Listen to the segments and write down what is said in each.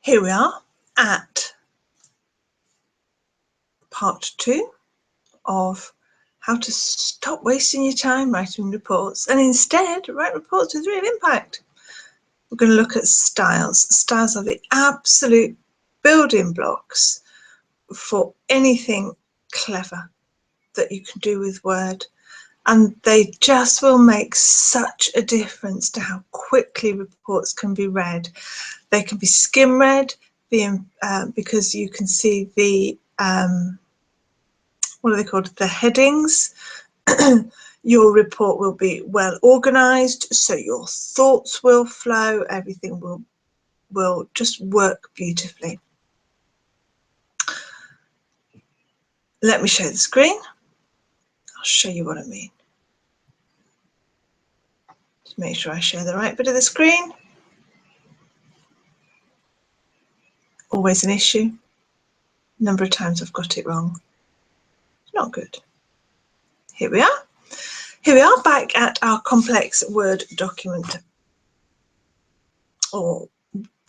Here we are at part 2 of how to stop wasting your time writing reports and instead write reports with real impact. We're going to look at styles. Styles are the absolute building blocks for anything clever that you can do with Word, and they just will make such a difference to how quickly reports can be read. They can be skim read because you can see the what are they called? The headings. Your report will be well organized, so your thoughts will flow, everything will just work beautifully. Let me show the screen. I'll show you what I mean. Just make sure I show the right bit of the screen. Always an issue. Number of times I've got it wrong. Not good. Here we are. Here we are back at our complex Word document, or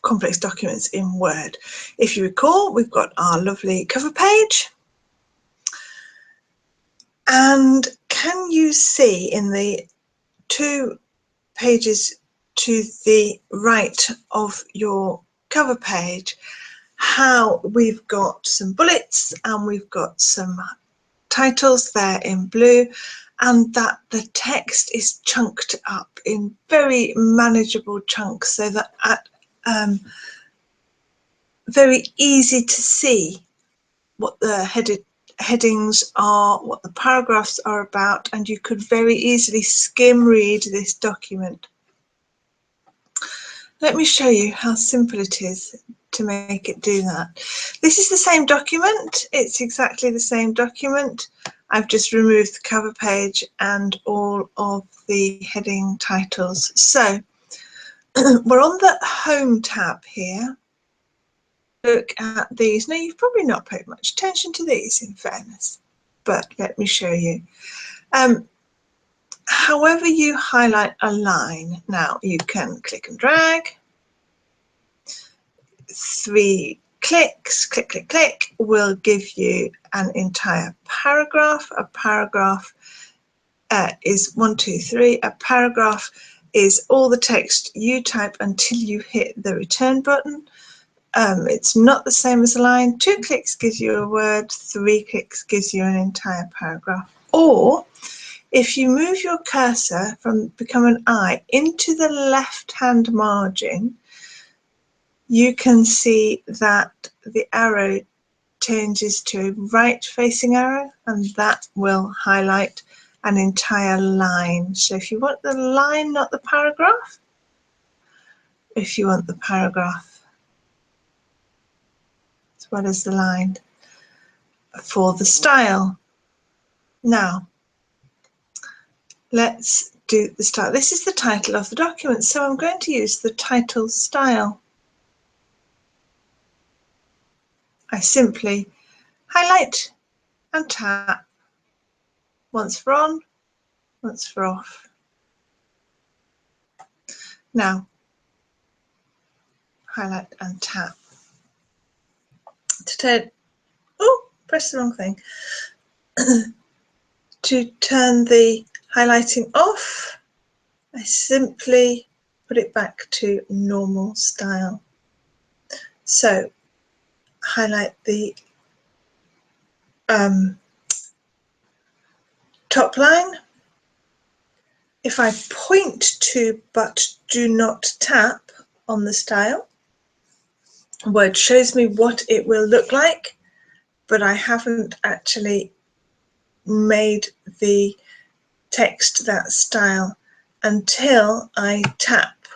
complex documents in Word. If you recall, we've got our lovely cover page. And can you see in the 2 pages to the right of your cover page how we've got some bullets and we've got some titles there in blue, and that the text is chunked up in very manageable chunks so that very easy to see what the headings are, what the paragraphs are about, and you could very easily skim read this document. Let me show you how simple it is to make it do that. This is the same document. It's exactly the same document. I've just removed the cover page and all of the heading titles. So we're on the Home tab here. Look at these. Now, you've probably not paid much attention to these, in fairness, but let me show you. However you highlight a line, now you can click and drag. 3 clicks, click, click, click, will give you an entire paragraph. A paragraph is 1, 2, 3. A paragraph is all the text you type until you hit the return button. It's not the same as a line. 2 clicks gives you a word, 3 clicks gives you an entire paragraph. Or if you move your cursor from become an I into the left-hand margin, you can see that the arrow changes to a right-facing arrow, and that will highlight an entire line. So if you want the line, not the paragraph, if you want the paragraph as well as the line for the style. Now, let's do the style. This is the title of the document, so I'm going to use the title style. I simply highlight and tap, once for on, once for off. Now, highlight and tap. To turn, oh, press the wrong thing. To turn the highlighting off, I simply put it back to normal style. So, highlight the top line. If I point to but do not tap on the style, Word shows me what it will look like, but I haven't actually made the text that style until I tap,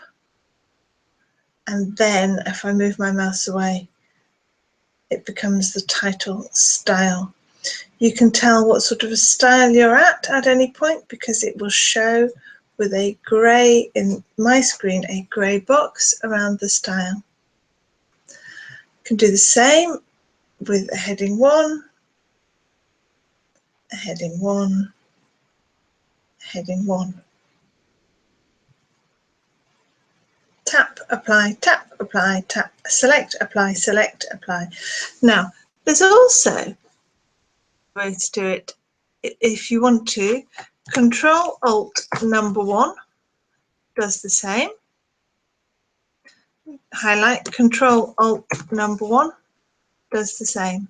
and then if I move my mouse away, it becomes the title style. You can tell what sort of a style you're at any point because it will show with a grey, in my screen, a grey box around the style. You can do the same with a heading 1, a heading 1, a heading 1. tap, apply, tap, apply, tap, select, apply, select, apply. Now, there's also a way to do it if you want to. Control Alt number 1 does the same. Highlight, Control Alt number 1 does the same.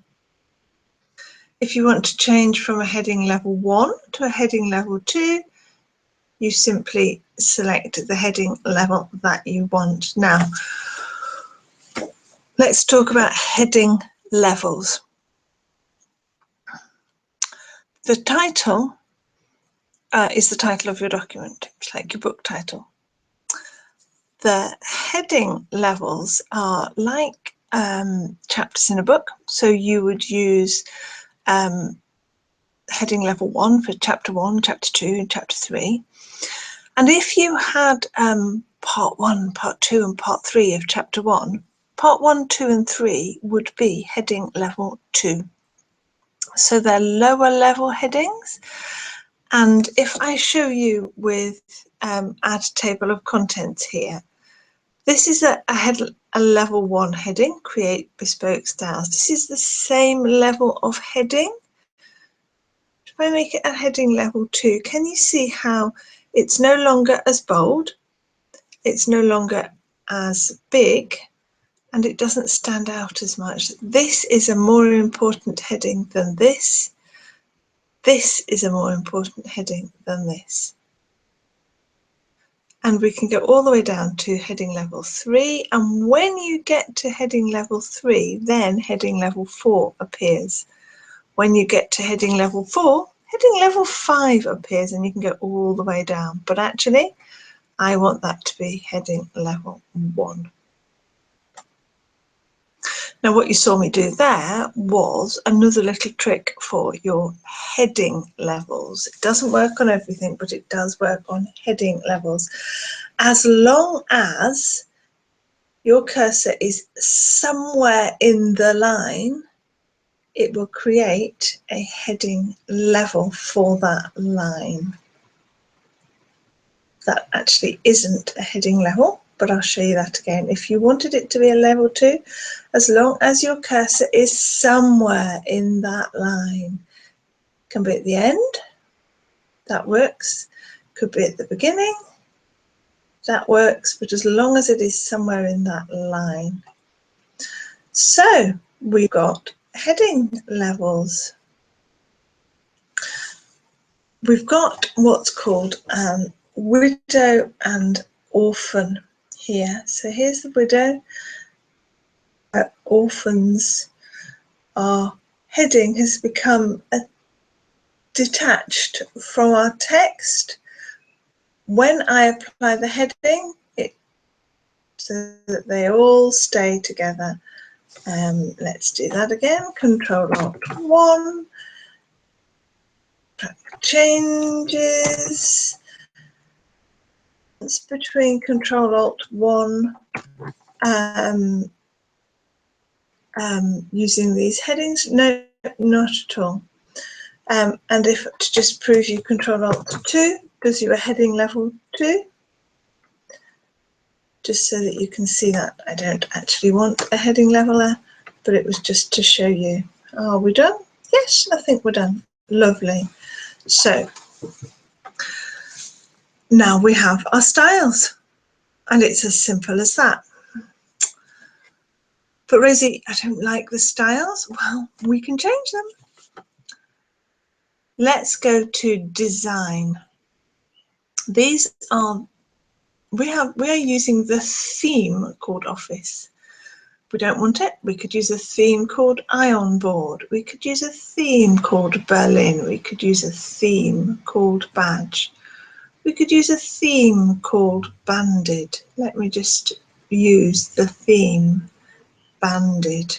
If you want to change from a heading level 1 to a heading level 2, you simply select the heading level that you want. Now, let's talk about heading levels. The title is the title of your document. It's like your book title. The heading levels are like chapters in a book. So you would use heading level 1 for chapter 1, chapter 2, and chapter 3. And if you had part 1, part 2, and part 3 of chapter 1, part 1, 2, and 3 would be heading level 2. So they're lower level headings. And if I show you with add table of contents here, this is a level 1 heading, create bespoke styles. This is the same level of heading. If I make it a heading level 2, can you see how it's no longer as bold, it's no longer as big, and it doesn't stand out as much? This is a more important heading than this. This is a more important heading than this. And we can go all the way down to heading level 3. And when you get to heading level 3, then heading level 4 appears. When you get to heading level 4, heading level 5 appears, and you can go all the way down. But actually, I want that to be heading level 1. Now, what you saw me do there was another little trick for your heading levels. It doesn't work on everything, but it does work on heading levels. As long as your cursor is somewhere in the line, it will create a heading level for that line. That actually isn't a heading level, but I'll show you that again. If you wanted it to be a level 2, as long as your cursor is somewhere in that line, it can be at the end, that works, could be at the beginning, that works, but as long as it is somewhere in that line. So we've got heading levels. We've got what's called widow and orphan here. So here's the widow. Orphans, our heading has become detached from our text. When I apply the heading, so that they all stay together. Let's do that again. Control Alt 1. Changes. It's between Control Alt 1 using these headings. No, not at all. And if to just prove you, Control Alt 2 gives you a heading level 2. Just so that you can see that I don't actually want a heading leveler, but it was just to show you. Are we done? Yes, I think we're done. Lovely. So now we have our styles, and it's as simple as that. But Rosie, I don't like the styles. Well, we can change them. Let's go to design. These are, we are using the theme called Office. If we don't want it, we could use a theme called Ion Board. We could use a theme called Berlin. We could use a theme called Badge. We could use a theme called Banded. Let me just use the theme Banded.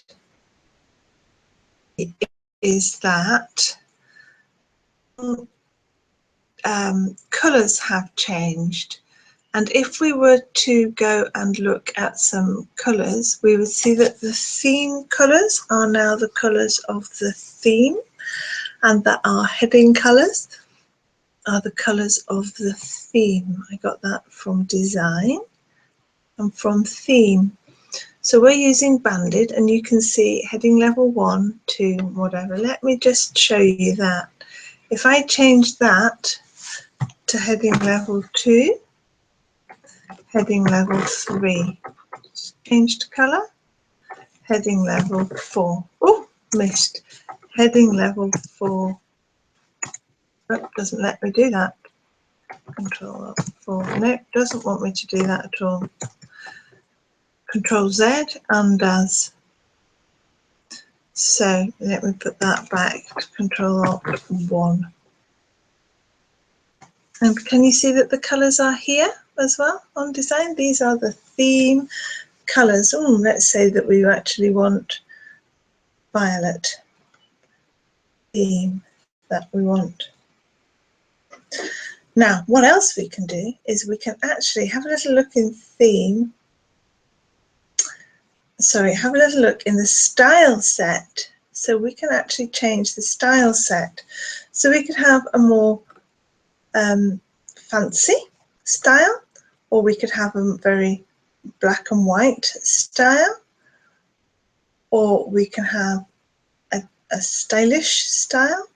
It is that colours have changed. And if we were to go and look at some colours, we would see that the theme colours are now the colours of the theme, and that our heading colours are the colours of the theme. I got that from design. and from theme. So we're using banded, and you can see heading level 1, 2, whatever. Let me just show you that. If I change that to heading level 2, heading level 3, changed colour, heading level 4. Oh, missed. Heading level 4. Oh, doesn't let me do that. Control 4. No, doesn't want me to do that at all. Control Z undoes. So let me put that back. Control Alt 1. And can you see that the colours are here as well on design? These are the theme colours. Oh, let's say that we actually want violet theme that we want. Now, what else we can do is we can actually have a little look in theme. Sorry, have a little look in the style set. So we can actually change the style set. So we could have a more fancy style, or we could have a very black and white style, or we can have a stylish style,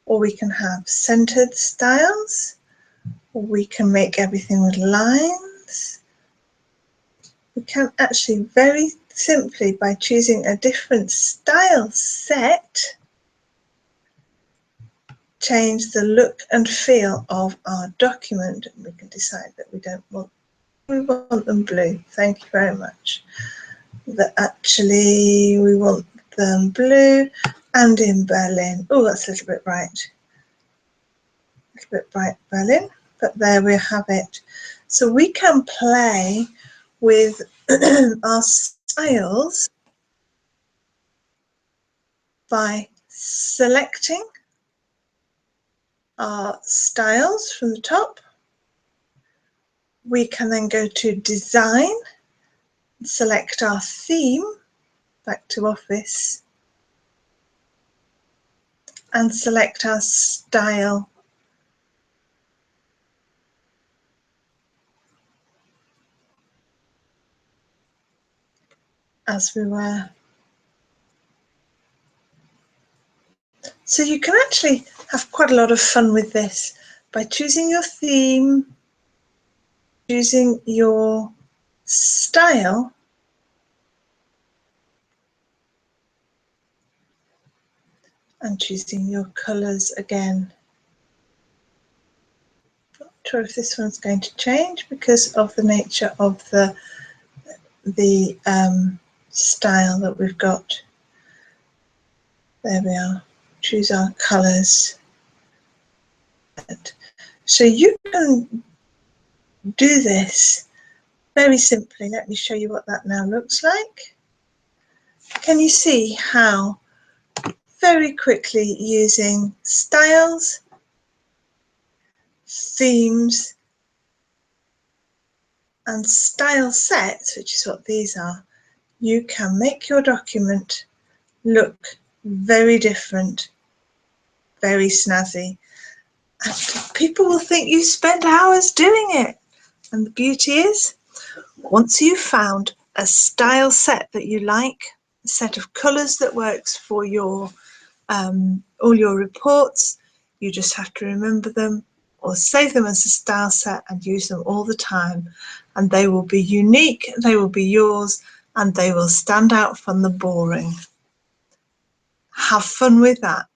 or we can have centered styles, or we can make everything with lines. We can actually very simply, by choosing a different style set, change the look and feel of our document. We can decide that we want them blue. Thank you very much. That actually we want them blue and in Berlin. Oh, that's a little bit bright. A little bit bright Berlin, but there we have it. So we can play with our styles by selecting our styles from the top. We can then go to design, select our theme, back to Office, and select our style. As we were. So you can actually have quite a lot of fun with this by choosing your theme, choosing your style, and choosing your colours again. Not sure if this one's going to change because of the nature of the style that we've got. There we are. Choose our colours. So you can do this very simply. Let me show you what that now looks like. Can you see how very quickly using styles, themes, and style sets, which is what these are, you can make your document look very different, very snazzy. And people will think you spent hours doing it. And the beauty is, once you've found a style set that you like, a set of colours that works for your all your reports, you just have to remember them or save them as a style set and use them all the time, and they will be unique, they will be yours, and they will stand out from the boring. Have fun with that.